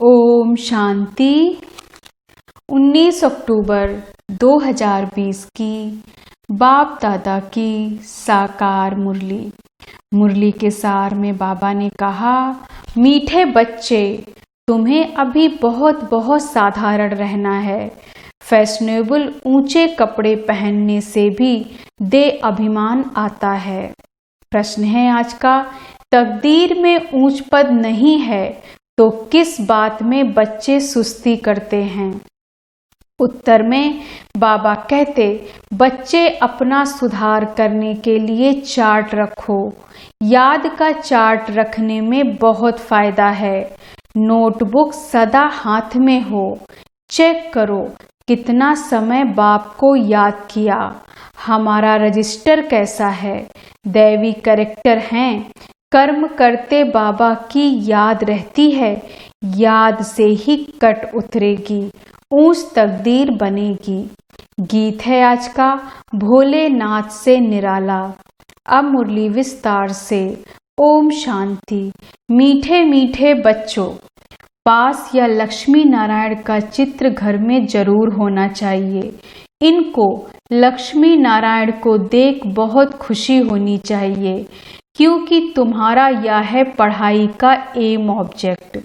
ओम शांति। 19 अक्टूबर 2020 की बाप दादा की साकार मुरली के सार में बाबा ने कहा, मीठे बच्चे, तुम्हें अभी बहुत बहुत साधारण रहना है। फैशनेबल ऊंचे कपड़े पहनने से भी दे अभिमान आता है। प्रश्न है आज का, तकदीर में ऊंच पद नहीं है तो किस बात में बच्चे सुस्ती करते हैं? उत्तर में बाबा कहते, बच्चे अपना सुधार करने के लिए चार्ट रखो। याद का चार्ट रखने में बहुत फायदा है। नोटबुक सदा हाथ में हो। चेक करो कितना समय बाप को याद किया। हमारा रजिस्टर कैसा है? दैवी कैरेक्टर हैं। कर्म करते बाबा की याद रहती है। याद से ही कट उतरेगी, ऊंच तकदीर बनेगी। गीत है आज का, भोलेनाथ से निराला। अब मुरली विस्तार से। ओम शांति। मीठे मीठे बच्चों, पास या लक्ष्मी नारायण का चित्र घर में जरूर होना चाहिए। इनको लक्ष्मी नारायण को देख बहुत खुशी होनी चाहिए, क्योंकि तुम्हारा यह है पढ़ाई का एम ऑब्जेक्ट।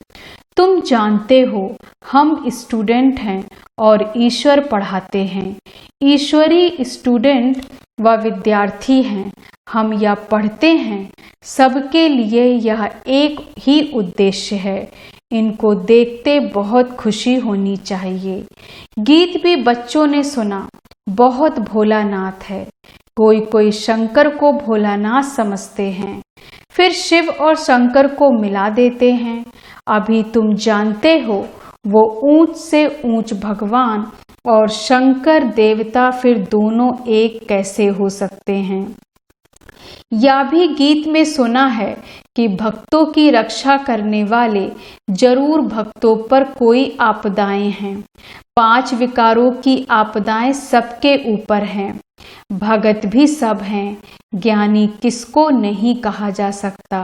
तुम जानते हो हम स्टूडेंट हैं और ईश्वर पढ़ाते हैं। ईश्वरी स्टूडेंट व विद्यार्थी हैं। हम यह पढ़ते हैं, सबके लिए यह एक ही उद्देश्य है। इनको देखते बहुत खुशी होनी चाहिए। गीत भी बच्चों ने सुना, बहुत भोलानाथ है। कोई कोई शंकर को भोलानाथ समझते हैं, फिर शिव और शंकर को मिला देते हैं। अभी तुम जानते हो वो ऊंच से ऊंच भगवान और शंकर देवता फिर दोनों एक कैसे हो सकते हैं। यह भी गीत में सुना है कि भक्तों की रक्षा करने वाले जरूर भक्तों पर कोई आपदाएं हैं। 5 विकारों की आपदाएं सबके ऊपर हैं। भगत भी सब हैं, ज्ञानी किसको नहीं कहा जा सकता।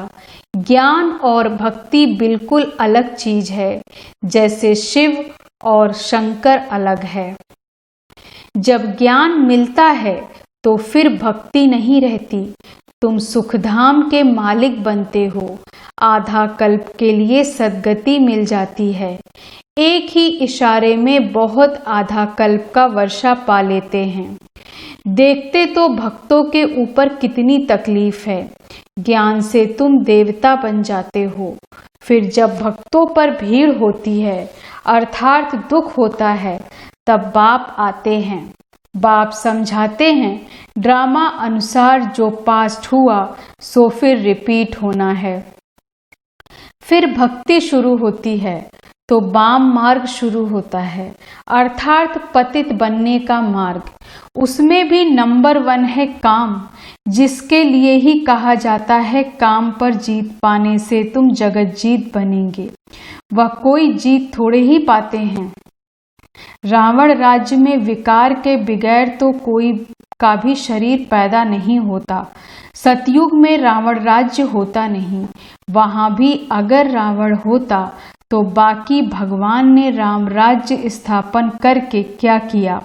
ज्ञान और भक्ति बिल्कुल अलग चीज है, जैसे शिव और शंकर अलग है। जब ज्ञान मिलता है तो फिर भक्ति नहीं रहती। तुम सुखधाम के मालिक बनते हो। आधा कल्प के लिए सद्गति मिल जाती है। एक ही इशारे में बहुत आधा कल्प का वर्षा पा लेते हैं। देखते तो भक्तों के ऊपर कितनी तकलीफ है। ज्ञान से तुम देवता बन जाते हो। फिर जब भक्तों पर भीड़ होती है, अर्थात दुख होता है, तब बाप आते हैं। बाप समझाते हैं, ड्रामा अनुसार जो पास्ट हुआ सो फिर रिपीट होना है। फिर भक्ति शुरू होती है तो वाम मार्ग शुरू होता है, अर्थात पतित बनने का मार्ग। उसमें भी नंबर 1 है काम, जिसके लिए ही कहा जाता है काम पर जीत पाने से तुम जगत जीत बनेंगे। वह कोई जीत थोड़े ही पाते हैं। रावण राज्य में विकार के बगैर तो कोई का भी शरीर पैदा नहीं होता। सतयुग में रावण राज्य होता नहीं। वहां भी अगर रावण होता तो बाकी भगवान ने राम राज्य स्थापन करके क्या किया?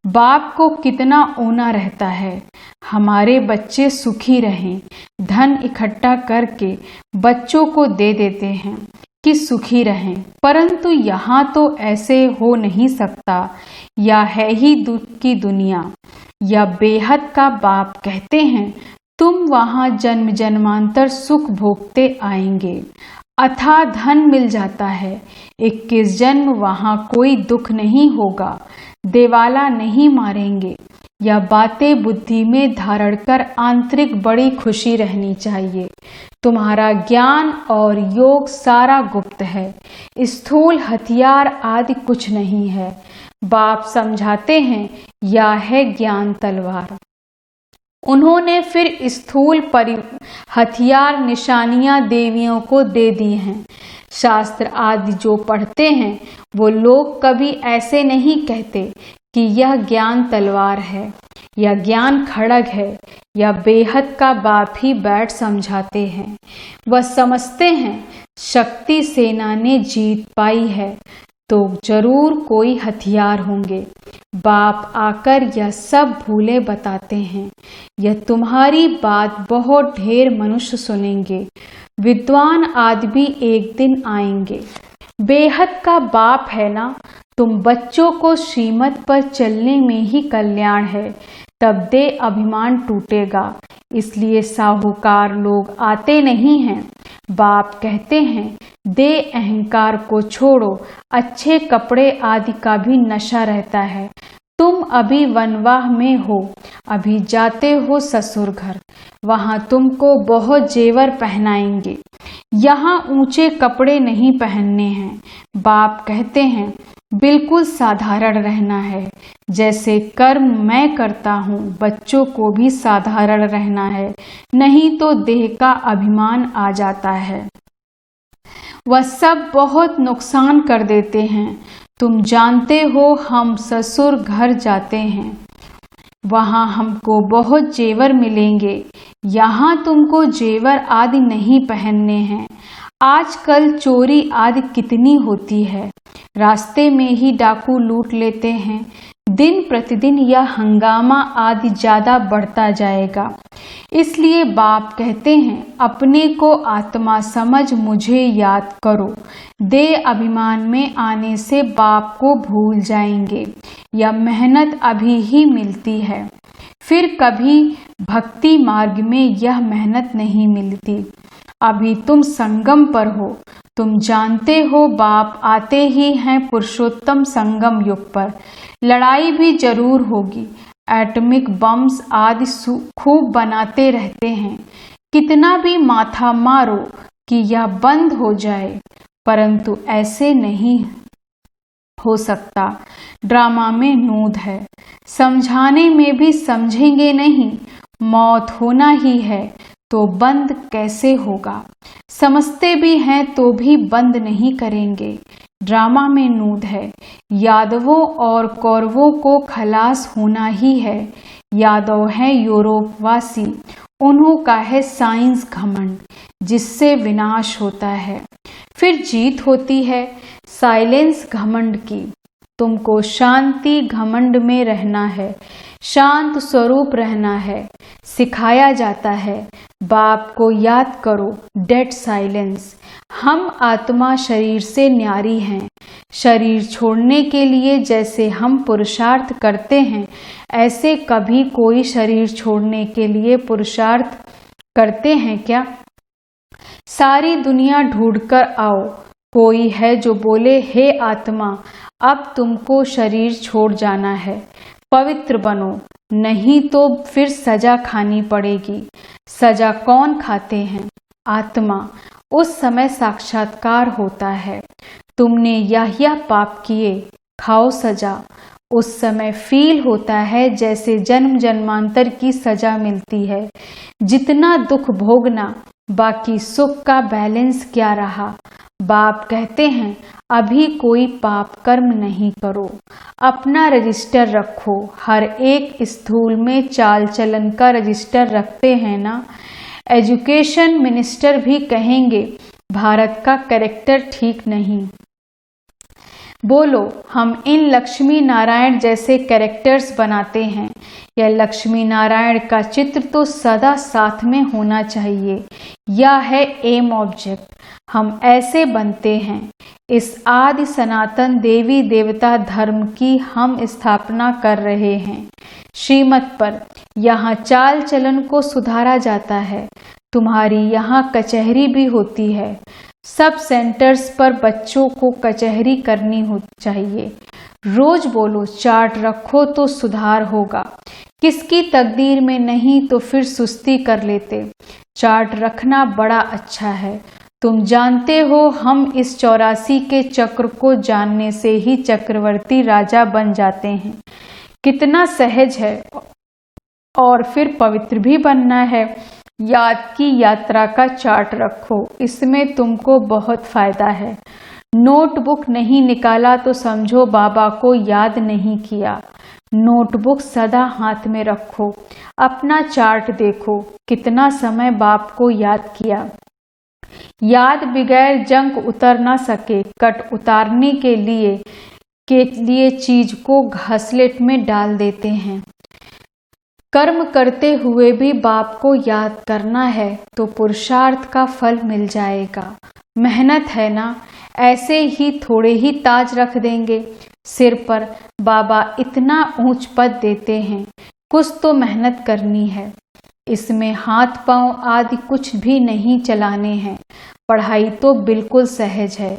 बाप को कितना ओना रहता है। हमारे बच्चे सुखी रहें, धन इकट्ठा करके बच्चों को दे देते हैं कि सुखी रहें, परंतु यहाँ तो ऐसे हो नहीं सकता। यह है ही दुख की दुनिया। या बेहद का बाप कहते हैं, तुम वहाँ जन्म जन्मांतर सुख भोगते आएंगे। अथाह धन मिल जाता है। 21 जन्म वहाँ कोई दुख नहीं होगा। देवाला नहीं मारेंगे। यह बातें बुद्धि में धारण कर आंतरिक बड़ी खुशी रहनी चाहिए। तुम्हारा ज्ञान और योग सारा गुप्त है। स्थूल हथियार आदि कुछ नहीं है। बाप समझाते हैं, यह है ज्ञान तलवार। उन्होंने फिर स्थूल हथियार निशानियां देवियों को दे दी हैं। शास्त्र आदि जो पढ़ते हैं वो लोग कभी ऐसे नहीं कहते कि यह ज्ञान तलवार है, यह ज्ञान खड़ग है। यह बेहद का बाप ही बैठ समझाते हैं। वह समझते हैं शक्ति सेना ने जीत पाई है तो जरूर कोई हथियार होंगे। बाप आकर यह सब भूले बताते हैं। यह तुम्हारी बात बहुत ढेर मनुष्य सुनेंगे। विद्वान आदमी एक दिन आएंगे। बेहद का बाप है ना, तुम बच्चों को श्रीमत पर चलने में ही कल्याण है, तब दे अभिमान टूटेगा। इसलिए साहूकार लोग आते नहीं हैं। बाप कहते हैं दे अहंकार को छोड़ो, अच्छे कपड़े आदि का भी नशा रहता है। तुम अभी वनवाह में हो, अभी जाते हो ससुर घर, वहां तुमको बहुत जेवर पहनाएंगे। यहाँ ऊंचे कपड़े नहीं पहनने हैं। बाप कहते हैं बिल्कुल साधारण रहना है। जैसे कर्म मैं करता हूँ, बच्चों को भी साधारण रहना है, नहीं तो देह का अभिमान आ जाता है। वह सब बहुत नुकसान कर देते हैं। तुम जानते हो हम ससुर घर जाते हैं, वहाँ हमको बहुत जेवर मिलेंगे। यहाँ तुमको जेवर आदि नहीं पहनने हैं। आजकल चोरी आदि कितनी होती है, रास्ते में ही डाकू लूट लेते हैं। दिन प्रतिदिन यह हंगामा आदि ज्यादा बढ़ता जाएगा। इसलिए बाप कहते हैं अपने को आत्मा समझ मुझे याद करो। दे अभिमान में आने से बाप को भूल जाएंगे। यह मेहनत अभी ही मिलती है, फिर कभी भक्ति मार्ग में यह मेहनत नहीं मिलती। अभी तुम संगम पर हो। तुम जानते हो बाप आते ही हैं पुरुषोत्तम संगम युग पर। लड़ाई भी जरूर होगी। एटॉमिक बम्स आदि खूब बनाते रहते हैं। कितना भी माथा मारो कि यह बंद हो जाए, परंतु ऐसे नहीं हो सकता। ड्रामा में नूद है, समझाने में भी समझेंगे नहीं। मौत होना ही है तो बंद कैसे होगा। समझते भी हैं तो भी बंद नहीं करेंगे। ड्रामा में नूद है। यादवों और कौरवों को खलास होना ही है। यादव हैं यूरोपवासी, उन्हों का है साइंस घमंड, जिससे विनाश होता है, फिर जीत होती है साइलेंस घमंड की। तुमको शांति घमंड में रहना है, शांत स्वरूप रहना है, सिखाया जाता है। बाप को याद करो, डेड साइलेंस। हम आत्मा शरीर से न्यारी हैं। शरीर छोड़ने के लिए जैसे हम पुरुषार्थ करते हैं, ऐसे कभी कोई शरीर छोड़ने के लिए पुरुषार्थ करते हैं क्या? सारी दुनिया ढूंढकर आओ, कोई है जो बोले हे आत्मा अब तुमको शरीर छोड़ जाना है, पवित्र बनो, नहीं तो फिर सजा खानी पड़ेगी। सजा कौन खाते हैं? आत्मा। उस समय साक्षात्कार होता है, तुमने यह पाप किए, खाओ सजा। उस समय फील होता है जैसे जन्म जन्मांतर की सजा मिलती है। जितना दुख भोगना, बाकी सुख का बैलेंस क्या रहा। बाप कहते हैं अभी कोई पाप कर्म नहीं करो, अपना रजिस्टर रखो। हर एक स्थूल में चाल चलन का रजिस्टर रखते हैं ना। एजुकेशन मिनिस्टर भी कहेंगे भारत का कैरेक्टर ठीक नहीं। बोलो हम इन लक्ष्मी नारायण जैसे कैरेक्टर्स बनाते हैं। यह लक्ष्मी नारायण का चित्र तो सदा साथ में होना चाहिए। यह है एम ऑब्जेक्ट। हम ऐसे बनते हैं। इस आदि सनातन देवी देवता धर्म की हम स्थापना कर रहे हैं। श्रीमत पर यहाँ चाल चलन को सुधारा जाता है। तुम्हारी यहाँ कचहरी भी होती है। सब सेंटर्स पर बच्चों को कचहरी करनी हो चाहिए। रोज बोलो चार्ट रखो तो सुधार होगा। किसकी तकदीर में नहीं तो फिर सुस्ती कर लेते। चार्ट रखना बड़ा अच्छा है। तुम जानते हो हम इस 84 के चक्र को जानने से ही चक्रवर्ती राजा बन जाते हैं। कितना सहज है। और फिर पवित्र भी बनना है। याद की यात्रा का चार्ट रखो, इसमें तुमको बहुत फायदा है। नोटबुक नहीं निकाला तो समझो बाबा को याद नहीं किया। नोटबुक सदा हाथ में रखो। अपना चार्ट देखो, कितना समय बाप को याद किया। याद बगैर जंक उतर न सके, कट उतारने के लिए चीज को घसलेट में डाल देते हैं। कर्म करते हुए भी बाप को याद करना है तो पुरुषार्थ का फल मिल जाएगा। मेहनत है ना, ऐसे ही थोड़े ही ताज रख देंगे सिर पर। बाबा इतना ऊंच पद देते हैं, कुछ तो मेहनत करनी है। इसमें हाथ पांव आदि कुछ भी नहीं चलाने हैं। पढ़ाई तो बिल्कुल सहज है।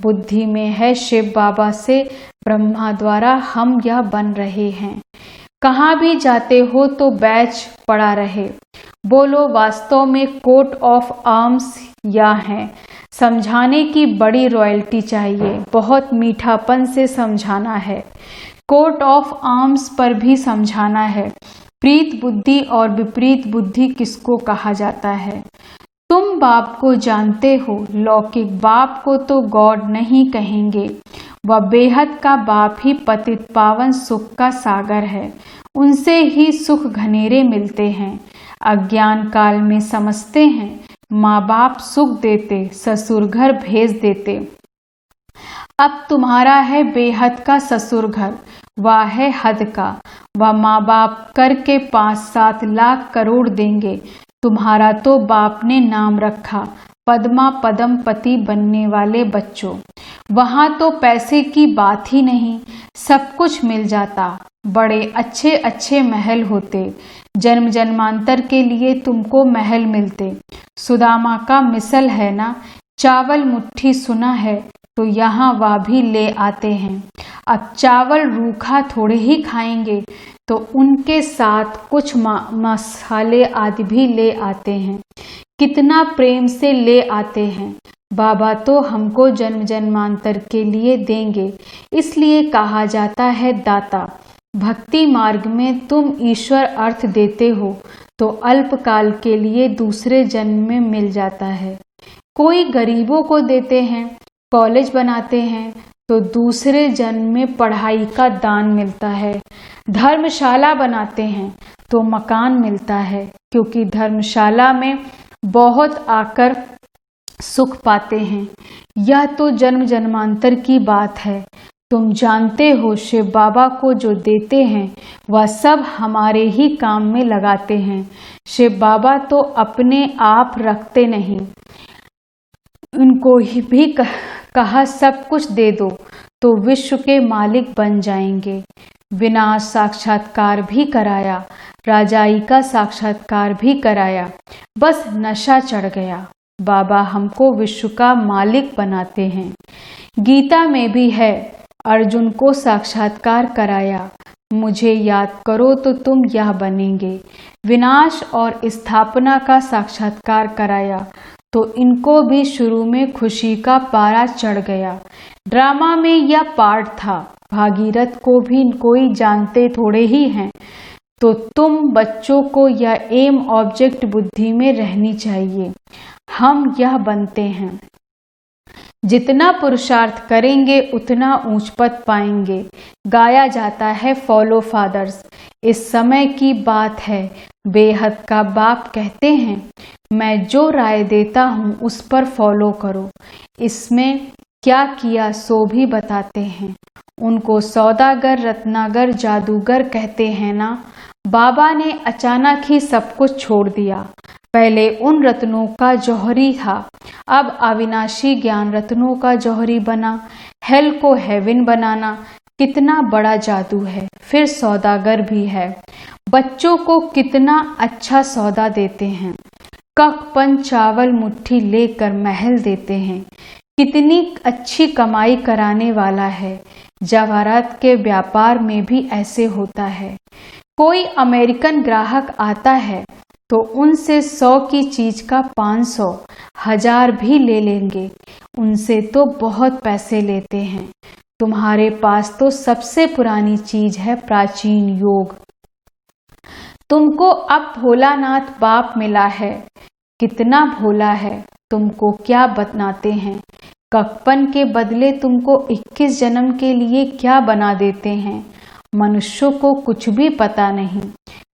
बुद्धि में है शिव बाबा से ब्रह्मा द्वारा हम यह बन रहे हैं। कहाँ भी जाते हो तो बैच पड़ा रहे। बोलो वास्तव में कोट ऑफ आर्म्स या है। समझाने की बड़ी रॉयल्टी चाहिए, बहुत मीठापन से समझाना है। कोट ऑफ आर्म्स पर भी समझाना है। प्रीत बुद्धि और विपरीत बुद्धि किसको कहा जाता है? तुम बाप को जानते हो, लौकिक बाप को तो गॉड नहीं कहेंगे। वह बेहद का बाप ही पतित पावन सुख का सागर है। उनसे ही सुख घनेरे मिलते हैं। अज्ञान काल में समझते हैं माँ बाप सुख देते, ससुर घर भेज देते। अब तुम्हारा है बेहद का ससुर घर, वह है हद का। वह माँ बाप करके 5-7 लाख करोड़ देंगे। तुम्हारा तो बाप ने नाम रखा पद्मा पदम पति बनने वाले बच्चों। वहां तो पैसे की बात ही नहीं, सब कुछ मिल जाता। बड़े अच्छे अच्छे महल होते, जन्म जन्मांतर के लिए तुमको महल मिलते। सुदामा का मिसल है ना, चावल मुट्ठी सुना है तो यहाँ वह भी ले आते हैं। अब चावल रूखा थोड़े ही खाएंगे तो उनके साथ कुछ मसाले आदि भी ले आते हैं। कितना प्रेम से ले आते हैं। बाबा तो हमको जन्म जन्मांतर के लिए देंगे, इसलिए कहा जाता है दाता। भक्ति मार्ग में तुम ईश्वर अर्थ देते हो तो अल्पकाल के लिए दूसरे जन्म में मिल जाता है। कोई गरीबों को देते हैं, कॉलेज बनाते हैं तो दूसरे जन्म में पढ़ाई का दान मिलता है। धर्मशाला बनाते हैं तो मकान मिलता है, क्योंकि धर्मशाला में बहुत आकर सुख पाते हैं। यह तो जन्म जन्मांतर की बात है। तुम जानते हो शिव बाबा को जो देते हैं वह सब हमारे ही काम में लगाते हैं। शिव बाबा तो अपने आप रखते नहीं, उनको ही भी कहा सब कुछ दे दो तो विश्व के मालिक बन जाएंगे। विनाश साक्षात्कार भी कराया, राजाई का साक्षात्कार भी कराया, बस नशा चढ़ गया। बाबा हमको विश्व का मालिक बनाते हैं। गीता में भी है, अर्जुन को साक्षात्कार कराया, मुझे याद करो तो तुम यह बनेंगे। विनाश और स्थापना का साक्षात्कार कराया तो इनको भी शुरू में खुशी का पारा चढ़ गया। ड्रामा में यह पार्ट था। भागीरथ को भी कोई जानते थोड़े ही हैं, तो तुम बच्चों को यह एम ऑब्जेक्ट बुद्धि में रहनी चाहिए। हम यह बनते हैं। जितना पुरुषार्थ करेंगे उतना ऊंच पद पाएंगे। गाया जाता है फॉलो फादर्स। इस समय की बात है। बेहद का बाप कहते हैं, मैं जो राय देता हूँ उस पर फॉलो करो। इसमें क्या किया सो भी बताते हैं। उनको सौदागर रत्नागर जादूगर कहते हैं ना। बाबा ने अचानक ही सब कुछ छोड़ दिया। पहले उन रत्नों का जौहरी था, अब अविनाशी ज्ञान रत्नों का जौहरी बना। हेल को हेवन बनाना कितना बड़ा जादू है। फिर सौदागर भी है, बच्चों को कितना अच्छा सौदा देते हैं। कखपन चावल मुट्ठी लेकर महल देते हैं। कितनी अच्छी कमाई कराने वाला है। जवाहरात के व्यापार में भी ऐसे होता है। कोई अमेरिकन ग्राहक आता है तो उनसे 100 की चीज का 500, 1000 भी ले लेंगे। उनसे तो बहुत पैसे लेते हैं। तुम्हारे पास तो सबसे पुरानी चीज है प्राचीन योग। तुमको अब भोलानाथ बाप मिला है। कितना भोला है, तुमको क्या बताते हैं। कखपन के बदले तुमको 21 जन्म के लिए क्या बना देते हैं। मनुष्यों को कुछ भी पता नहीं।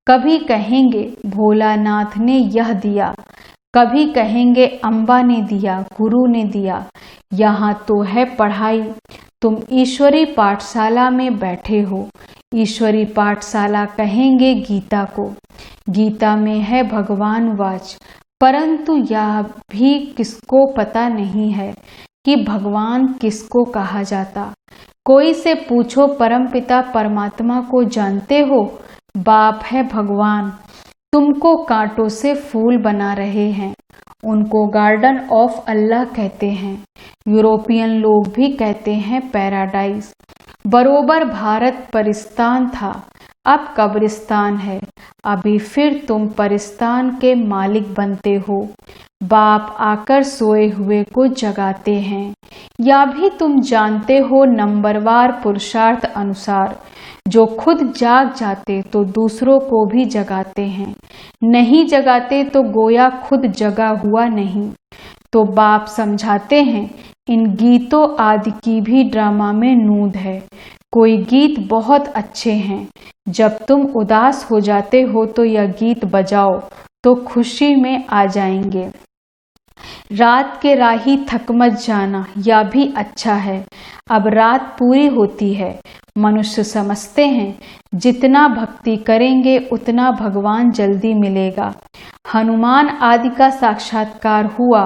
कभी कहेंगे भोलानाथ ने यह दिया, कभी कहेंगे अम्बा ने दिया, गुरु ने दिया, यहाँ तो है पढ़ाई। तुम ईश्वरी पाठशाला में बैठे हो, ईश्वरी पाठशाला कहेंगे गीता को। गीता में है भगवान वाच, परंतु यह भी किसको पता नहीं है कि भगवान किसको कहा जाता। कोई से पूछो परमपिता परमात्मा को जानते हो? बाप है भगवान, तुमको कांटों से फूल बना रहे हैं, उनको गार्डन ऑफ अल्लाह कहते हैं। यूरोपियन लोग भी कहते हैं पैराडाइज। बरोबर भारत परिस्तान था, अब कब्रिस्तान है। अभी फिर तुम परिस्तान के मालिक बनते हो। बाप आकर सोए हुए को जगाते हैं। या भी तुम जानते हो नंबरवार पुरुषार्थ अनुसार, जो खुद जाग जाते तो दूसरों को भी जगाते हैं, नहीं जगाते तो गोया खुद जगा हुआ नहीं। तो बाप समझाते हैं इन गीतों आदि की भी ड्रामा में नूंद है। कोई गीत बहुत अच्छे हैं, जब तुम उदास हो जाते हो तो यह गीत बजाओ तो खुशी में आ जाएंगे। रात के राही थक मत जाना, यह भी अच्छा है। अब रात पूरी होती है। मनुष्य समझते हैं जितना भक्ति करेंगे उतना भगवान जल्दी मिलेगा। हनुमान आदि का साक्षात्कार हुआ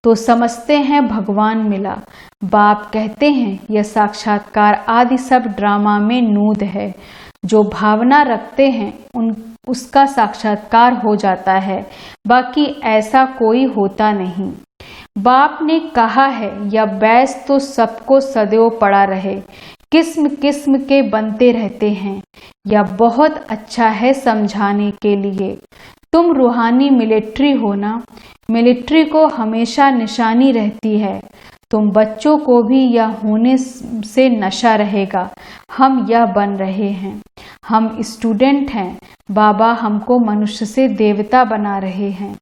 तो समझते हैं भगवान मिला। बाप कहते हैं यह साक्षात्कार आदि सब ड्रामा में नूद है। जो भावना रखते हैं उसका साक्षात्कार हो जाता है, बाकी ऐसा कोई होता नहीं। बाप ने कहा है यह बैस तो सबको सदैव पड़ा रहे, किस्म किस्म के बनते रहते हैं। यह बहुत अच्छा है समझाने के लिए। तुम रूहानी मिलिट्री हो ना, मिलिट्री को हमेशा निशानी रहती है। तुम बच्चों को भी यह होने से नशा रहेगा, हम यह बन रहे हैं। हम स्टूडेंट हैं, बाबा हमको मनुष्य से देवता बना रहे हैं।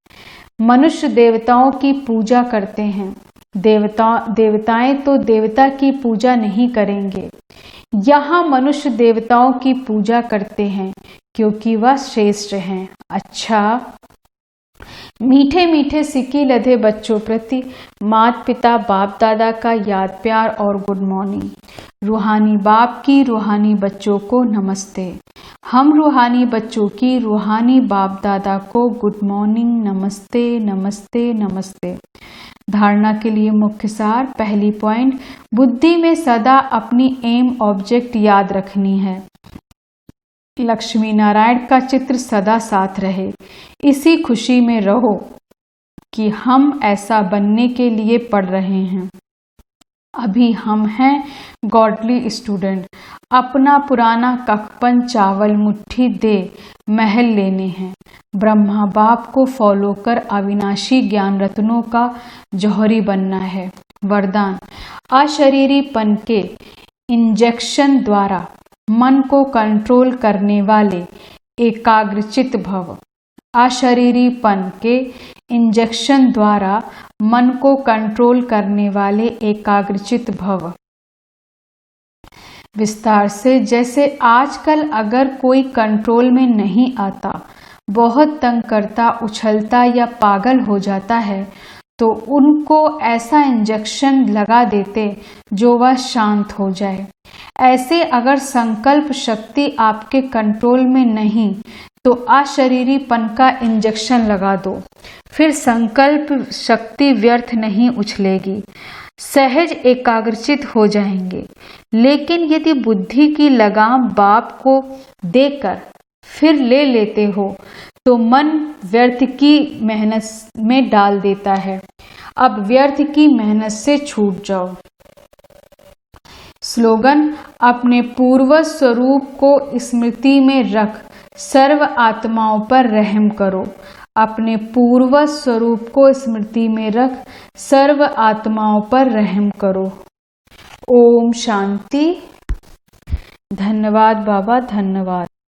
मनुष्य देवताओं की पूजा करते हैं, देवताएं तो देवता की पूजा नहीं करेंगे। यहाँ मनुष्य देवताओं की पूजा करते हैं क्योंकि वह श्रेष्ठ हैं। अच्छा, मीठे मीठे सिक्के लदे बच्चों प्रति माता पिता बाप दादा का याद प्यार और गुड मॉर्निंग। रूहानी बाप की रूहानी बच्चों को नमस्ते। हम रूहानी बच्चों की रूहानी बाप दादा को गुड मॉर्निंग, नमस्ते नमस्ते नमस्ते। धारणा के लिए मुख्य सार। पहली पॉइंट, बुद्धि में सदा अपनी एम ऑब्जेक्ट याद रखनी है। लक्ष्मी नारायण का चित्र सदा साथ रहे। इसी खुशी में रहो कि हम ऐसा बनने के लिए पढ़ रहे हैं। अभी हम हैं गॉडली स्टूडेंट। अपना पुराना कखपन चावल मुट्ठी दे महल लेने हैं। ब्रह्मा बाप को फॉलो कर अविनाशी ज्ञान रत्नों का जौहरी बनना है। वरदान, अशरीरीपन के इंजेक्शन द्वारा मन को कंट्रोल करने वाले एकाग्रचित भव। अशरीरीपन के इंजेक्शन द्वारा मन को कंट्रोल करने वाले एकाग्रचित भव। विस्तार से, जैसे आजकल अगर कोई कंट्रोल में नहीं आता, बहुत तंग करता, उछलता या पागल हो जाता है, तो उनको ऐसा इंजेक्शन लगा देते जो वह शांत हो जाए। ऐसे अगर संकल्प शक्ति आपके कंट्रोल में नहीं तो अशरीरीपन का इंजेक्शन लगा दो, फिर संकल्प शक्ति व्यर्थ नहीं उछलेगी, सहज एकाग्रचित हो जाएंगे। लेकिन यदि बुद्धि की लगाम बाप को देकर फिर ले लेते हो तो मन व्यर्थ की मेहनत में डाल देता है। अब व्यर्थ की मेहनत से छूट जाओ। स्लोगन, अपने पूर्वज स्वरूप को स्मृति में रख सर्व आत्माओं पर रहम करो। अपने पूर्वज स्वरूप को स्मृति में रख सर्व आत्माओं पर रहम करो। ओम शांति। धन्यवाद बाबा, धन्यवाद।